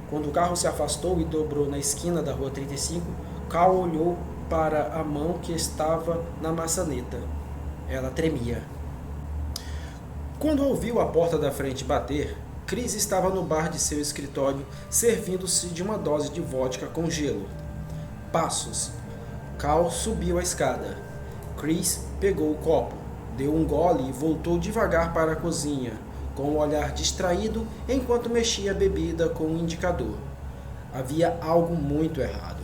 Quando o carro se afastou e dobrou na esquina da rua 35, Cal olhou para a mão que estava na maçaneta. Ela tremia. Quando ouviu a porta da frente bater, Chris estava no bar de seu escritório, servindo-se de uma dose de vodka com gelo. Passos. Cal subiu a escada. Chris pegou o copo, deu um gole e voltou devagar para a cozinha, com um olhar distraído enquanto mexia a bebida com o indicador. Havia algo muito errado.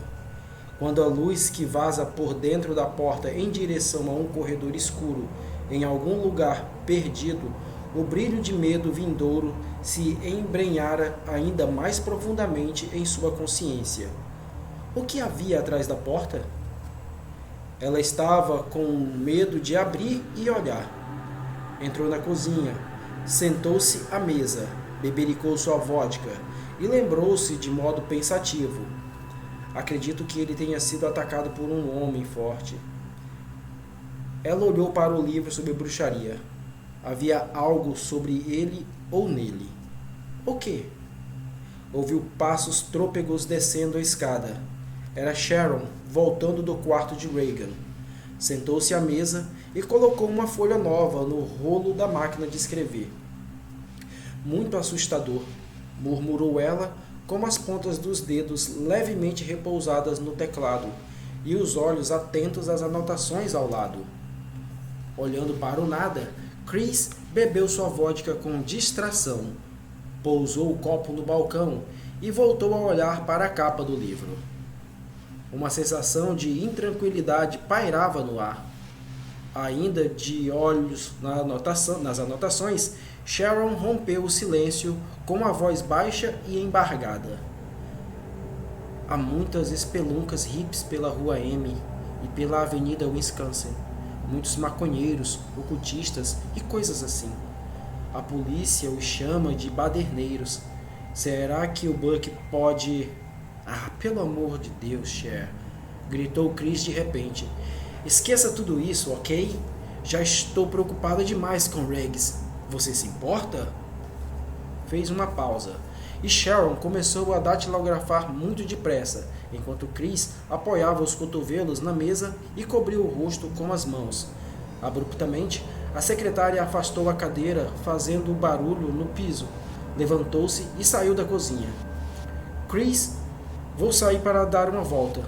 Quando a luz que vaza por dentro da porta em direção a um corredor escuro, em algum lugar perdido, o brilho de medo vindouro se embrenhara ainda mais profundamente em sua consciência. O que havia atrás da porta? Ela estava com medo de abrir e olhar. Entrou na cozinha, sentou-se à mesa, bebericou sua vodka e lembrou-se de modo pensativo. Acredito que ele tenha sido atacado por um homem forte. Ela olhou para o livro sobre bruxaria. Havia algo sobre ele ou nele. O quê? Ouviu passos trôpegos descendo a escada. Era Sharon, voltando do quarto de Reagan. Sentou-se à mesa e colocou uma folha nova no rolo da máquina de escrever. Muito assustador, murmurou ela, com as pontas dos dedos levemente repousadas no teclado e os olhos atentos às anotações ao lado. Olhando para o nada, Chris bebeu sua vodka com distração, pousou o copo no balcão e voltou a olhar para a capa do livro. Uma sensação de intranquilidade pairava no ar. Ainda de olhos nas anotações, Sharon rompeu o silêncio com uma voz baixa e embargada. Há muitas espeluncas hippies pela Rua M e pela Avenida Wisconsin. Muitos maconheiros, ocultistas e coisas assim. A polícia os chama de baderneiros. Será que o Buck pode... Ah, pelo amor de Deus, Cher! Gritou Chris de repente. Esqueça tudo isso, ok? Já estou preocupada demais com Regis. Você se importa? Fez uma pausa. E Sharon começou a datilografar muito depressa, enquanto Chris apoiava os cotovelos na mesa e cobriu o rosto com as mãos. Abruptamente, a secretária afastou a cadeira, fazendo barulho no piso. Levantou-se e saiu da cozinha. Chris, vou sair para dar uma volta,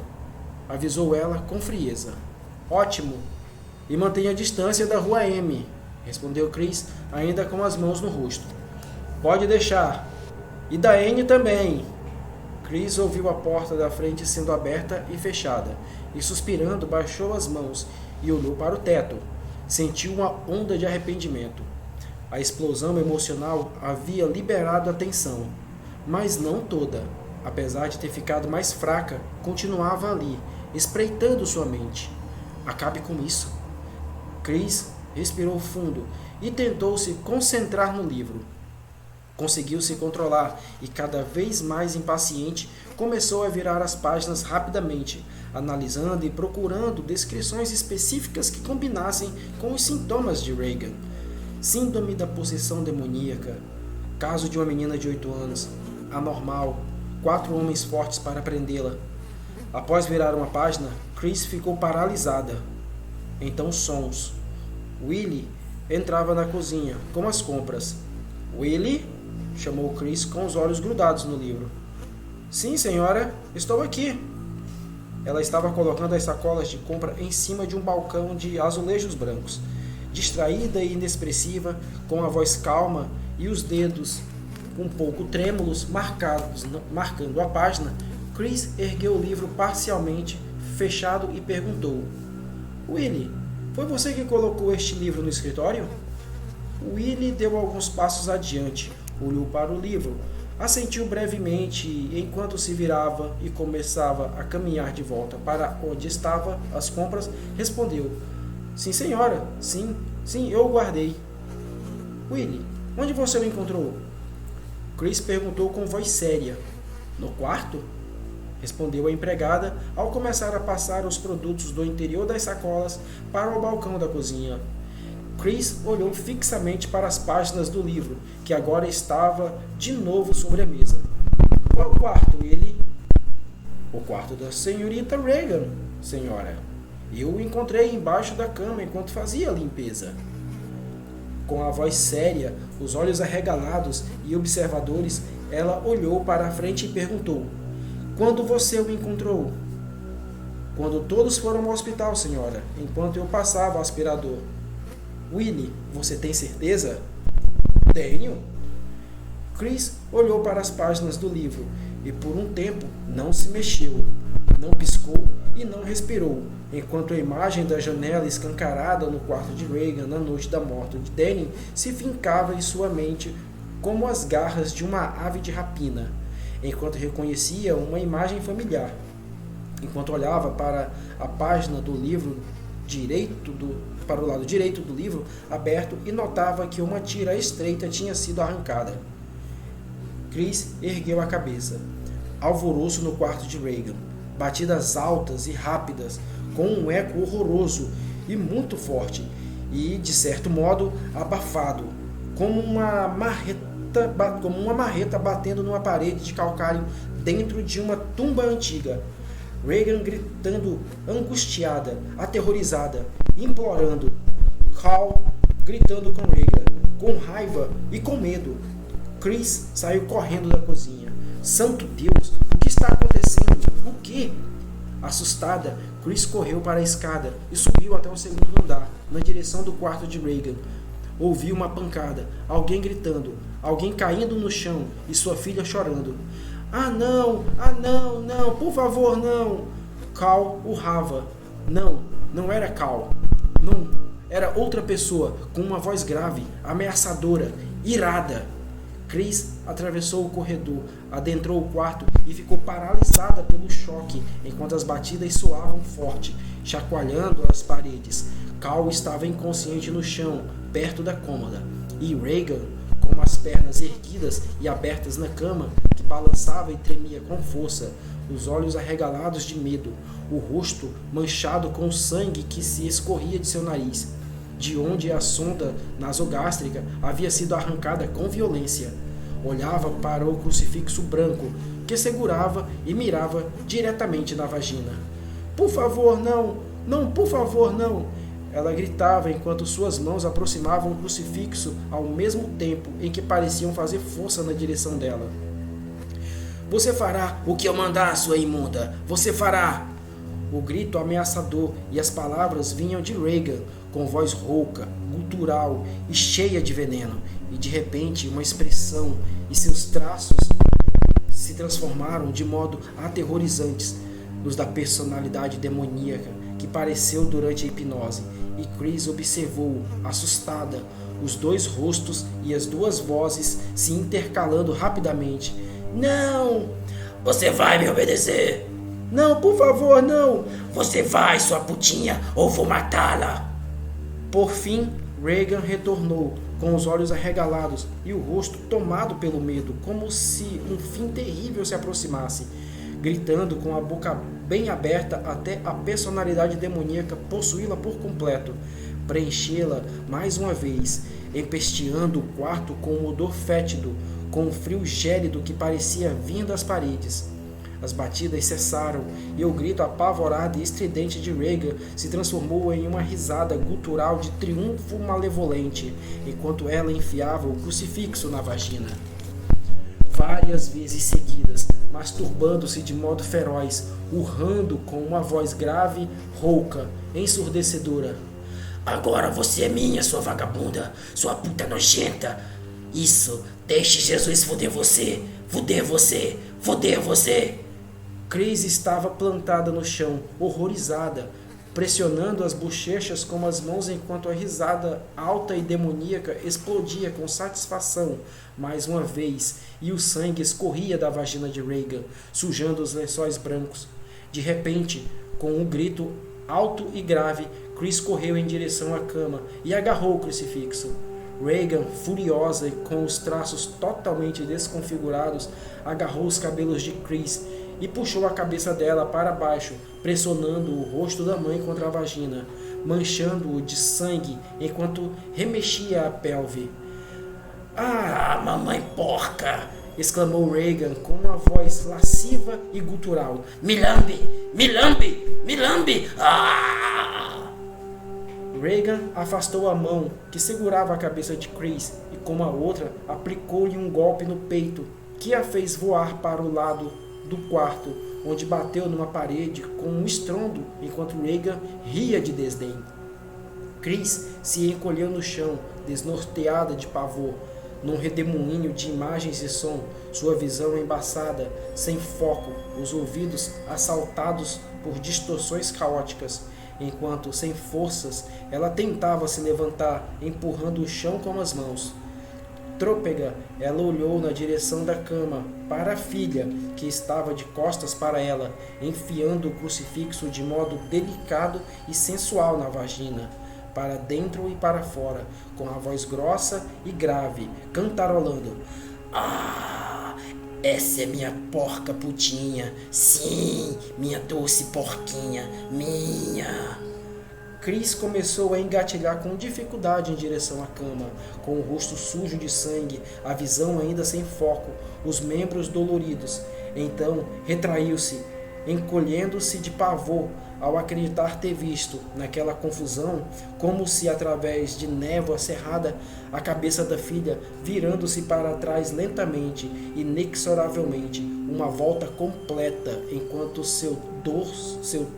avisou ela com frieza. Ótimo! E mantenha a distância da Rua M, respondeu Chris, ainda com as mãos no rosto. Pode deixar. E da N também. Chris ouviu a porta da frente sendo aberta e fechada, e suspirando baixou as mãos e olhou para o teto. Sentiu uma onda de arrependimento. A explosão emocional havia liberado a tensão, mas não toda. Apesar de ter ficado mais fraca, continuava ali, espreitando sua mente. Acabe com isso. Chris respirou fundo e tentou se concentrar no livro. Conseguiu se controlar e, cada vez mais impaciente, começou a virar as páginas rapidamente, analisando e procurando descrições específicas que combinassem com os sintomas de Regan. Síndrome da possessão demoníaca, caso de uma menina de 8 anos, anormal, 4 homens fortes para prendê-la. Após virar uma página, Chris ficou paralisada. Então sons. Willie entrava na cozinha, com as compras. Willie? Chamou Chris com os olhos grudados no livro. Sim, senhora, estou aqui. Ela estava colocando as sacolas de compra em cima de um balcão de azulejos brancos. Distraída e inexpressiva, com a voz calma e os dedos um pouco trêmulos marcando a página, Chris ergueu o livro parcialmente fechado e perguntou: Willie, foi você que colocou este livro no escritório? Willie deu alguns passos adiante, olhou para o livro, assentiu brevemente e, enquanto se virava e começava a caminhar de volta para onde estavam as compras, respondeu: Sim, senhora, sim, eu o guardei. Willie, onde você o encontrou? Chris perguntou com voz séria. No quarto? Respondeu a empregada ao começar a passar os produtos do interior das sacolas para o balcão da cozinha. Chris olhou fixamente para as páginas do livro, que agora estava de novo sobre a mesa. Qual quarto, Willie? O quarto da senhorita Regan, senhora. Eu o encontrei embaixo da cama enquanto fazia a limpeza. Com a voz séria, os olhos arregalados e observadores, ela olhou para a frente e perguntou: Quando você o encontrou? Quando todos foram ao hospital, senhora, enquanto eu passava o aspirador. Willie, você tem certeza? Tenho. Chris olhou para as páginas do livro e por um tempo não se mexeu, não piscou e não respirou, enquanto a imagem da janela escancarada no quarto de Regan na noite da morte de Danny se fincava em sua mente como as garras de uma ave de rapina, enquanto reconhecia uma imagem familiar. Enquanto olhava para a página do livro para o lado direito do livro aberto e notava que uma tira estreita tinha sido arrancada. Chris ergueu a cabeça. Alvoroço no quarto de Regan. Batidas altas e rápidas, com um eco horroroso e muito forte, e, de certo modo, abafado, como uma marreta batendo numa parede de calcário dentro de uma tumba antiga. Regan gritando, angustiada, aterrorizada, implorando. Cal gritando com Regan, com raiva e com medo. Chris saiu correndo da cozinha. Santo Deus, o que está acontecendo? O quê? Assustada, Chris correu para a escada e subiu até o segundo andar, na direção do quarto de Regan. Ouviu uma pancada, alguém gritando, alguém caindo no chão e sua filha chorando. Ah não, por favor não. Cal urrava. Não era Cal. Não, era outra pessoa, com uma voz grave, ameaçadora, irada. Chris atravessou o corredor, adentrou o quarto e ficou paralisada pelo choque, enquanto as batidas soavam forte, chacoalhando as paredes. Cal estava inconsciente no chão, perto da cômoda, e Regan, com as pernas erguidas e abertas na cama, que balançava e tremia com força, os olhos arregalados de medo, o rosto manchado com sangue que se escorria de seu nariz, de onde a sonda nasogástrica havia sido arrancada com violência. Olhava para o crucifixo branco, que segurava e mirava diretamente na vagina. Por favor, não, por favor, não! Ela gritava enquanto suas mãos aproximavam o crucifixo ao mesmo tempo em que pareciam fazer força na direção dela. Você fará o que eu mandar, sua imunda! Você fará! O grito ameaçador e as palavras vinham de Regan, com voz rouca, gutural e cheia de veneno, e de repente uma expressão e seus traços se transformaram de modo aterrorizantes nos da personalidade demoníaca que pareceu durante a hipnose, e Chris observou, assustada, os dois rostos e as duas vozes se intercalando rapidamente. Não! Você vai me obedecer! Não, por favor, não! Você vai, sua putinha, ou vou matá-la! Por fim, Regan retornou, com os olhos arregalados e o rosto tomado pelo medo, como se um fim terrível se aproximasse, gritando com a boca bem aberta até a personalidade demoníaca possuí-la por completo, preenchê-la mais uma vez, empesteando o quarto com um odor fétido, com um frio gélido que parecia vir das paredes. As batidas cessaram e o grito apavorado e estridente de Regan se transformou em uma risada gutural de triunfo malevolente, enquanto ela enfiava o crucifixo na vagina. Várias vezes seguidas, masturbando-se de modo feroz, urrando com uma voz grave, rouca, ensurdecedora. Agora você é minha, sua vagabunda, sua puta nojenta. Isso, deixe Jesus foder você, foder você, foder você. Chris estava plantada no chão, horrorizada, pressionando as bochechas com as mãos enquanto a risada alta e demoníaca explodia com satisfação mais uma vez e o sangue escorria da vagina de Regan, sujando os lençóis brancos. De repente, com um grito alto e grave, Chris correu em direção à cama e agarrou o crucifixo. Regan, furiosa e com os traços totalmente desconfigurados, agarrou os cabelos de Chris e puxou a cabeça dela para baixo, pressionando o rosto da mãe contra a vagina, manchando-o de sangue enquanto remexia a pelve. Ah, mamãe porca! Exclamou Regan com uma voz lasciva e gutural. Me lambe! Me lambe! Me lambe! Ah! Regan afastou a mão que segurava a cabeça de Chris e com a outra aplicou-lhe um golpe no peito que a fez voar para o lado do quarto, onde bateu numa parede com um estrondo enquanto Regan ria de desdém. Chris se encolheu no chão, desnorteada de pavor, num redemoinho de imagens e som, sua visão embaçada, sem foco, os ouvidos assaltados por distorções caóticas, enquanto, sem forças, ela tentava se levantar, empurrando o chão com as mãos. Trôpega, ela olhou na direção da cama, para a filha, que estava de costas para ela, enfiando o crucifixo de modo delicado e sensual na vagina, para dentro e para fora, com a voz grossa e grave, cantarolando. Ah, essa é minha porca putinha, sim, minha doce porquinha, minha... Chris começou a engatilhar com dificuldade em direção à cama, com o rosto sujo de sangue, a visão ainda sem foco, os membros doloridos. Então retraiu-se, encolhendo-se de pavor ao acreditar ter visto, naquela confusão, como se através de névoa cerrada, a cabeça da filha virando-se para trás lentamente, inexoravelmente, uma volta completa, enquanto seu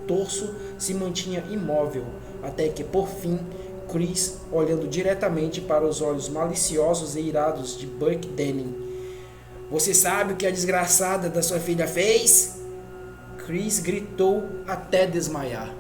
torso se mantinha imóvel, até que, por fim, Chris, olhando diretamente para os olhos maliciosos e irados de Buck Denning. Você sabe o que a desgraçada da sua filha fez? Chris gritou até desmaiar.